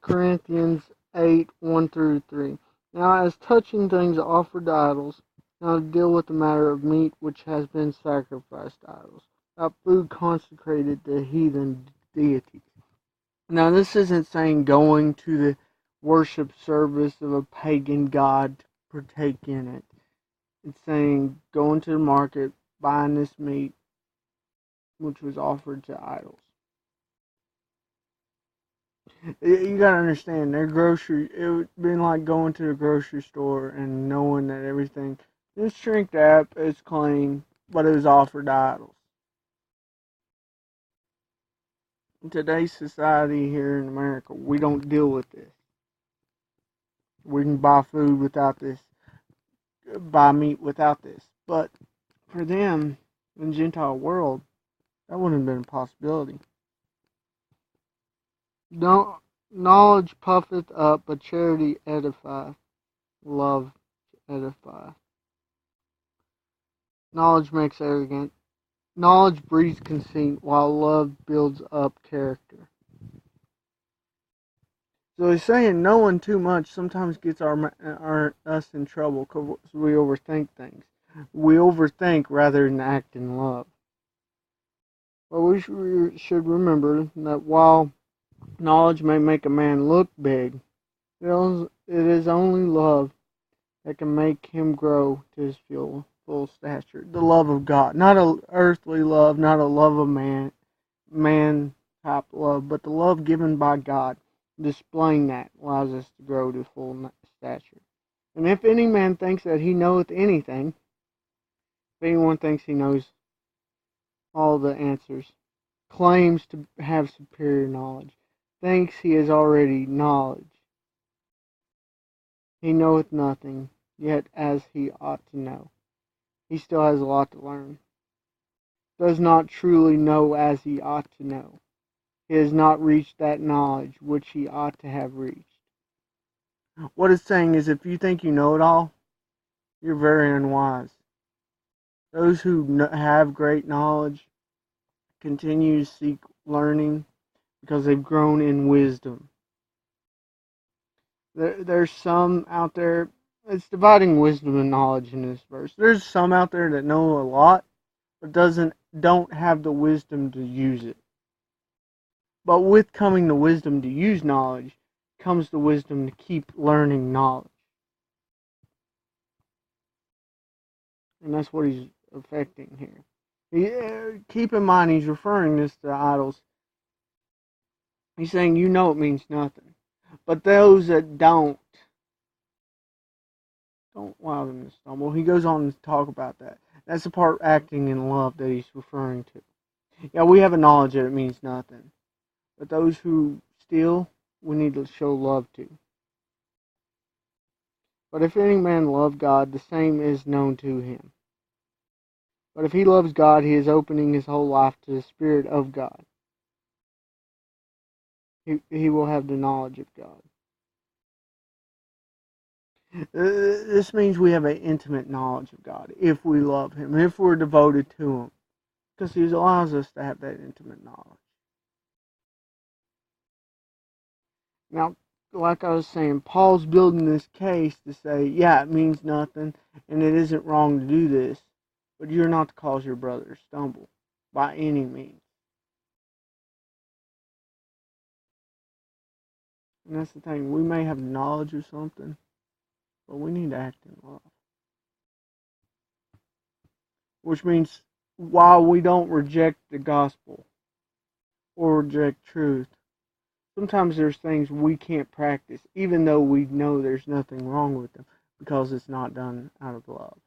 Corinthians 8, 1 through 3. Now, as touching things offered to idols, now to deal with the matter of meat which has been sacrificed to idols, not food consecrated to heathen deities. Now, this isn't saying going to the worship service of a pagan god to partake in it. It's saying going to the market, buying this meat which was offered to idols. You gotta understand, their grocery, it would been like going to the grocery store and knowing that everything, this shrink wrap is clean, but it was offered to idols. In today's society here in America, we don't deal with this. We can buy food without this, buy meat without this. But for them, in the Gentile world, that wouldn't have been a possibility. Knowledge puffeth up, but charity edifieth. Love edifieth. Knowledge makes arrogant. Knowledge breeds conceit, while love builds up character. So he's saying knowing too much sometimes gets us in trouble because we overthink things. We overthink rather than act in love. But we should remember that while knowledge may make a man look big, it is only love that can make him grow to his full stature. The love of God. Not an earthly love, not a love of man type love, but the love given by God. Displaying that allows us to grow to full stature. And if any man thinks that he knoweth anything, if anyone thinks he knows all the answers, claims to have superior knowledge, thinks he has already knowledge, he knoweth nothing, yet as he ought to know. He still has a lot to learn. Does not truly know as he ought to know. He has not reached that knowledge which he ought to have reached. What it's saying is if you think you know it all, you're very unwise. Those who have great knowledge continue to seek learning because they've grown in wisdom. There's some out there, it's dividing wisdom and knowledge in this verse. There's some out there that know a lot, but don't have the wisdom to use it. But with coming the wisdom to use knowledge, comes the wisdom to keep learning knowledge. And that's what he's affecting here. Keep in mind, he's referring this to idols. He's saying, you know it means nothing. But those that don't allow them to stumble. He goes on to talk about that. That's the part acting in love that he's referring to. Yeah, we have a knowledge that it means nothing. But those who steal, we need to show love to. But if any man love God, the same is known to him. But if he loves God, he is opening his whole life to the Spirit of God. He will have the knowledge of God. This means we have an intimate knowledge of God if we love him, if we're devoted to him. Because he allows us to have that intimate knowledge. Now, like I was saying, Paul's building this case to say, yeah, it means nothing, and it isn't wrong to do this, but you're not to cause your brother to stumble by any means. And that's the thing, we may have knowledge of something, but we need to act in love. Which means, while we don't reject the gospel or reject truth, sometimes there's things we can't practice, even though we know there's nothing wrong with them, because it's not done out of love.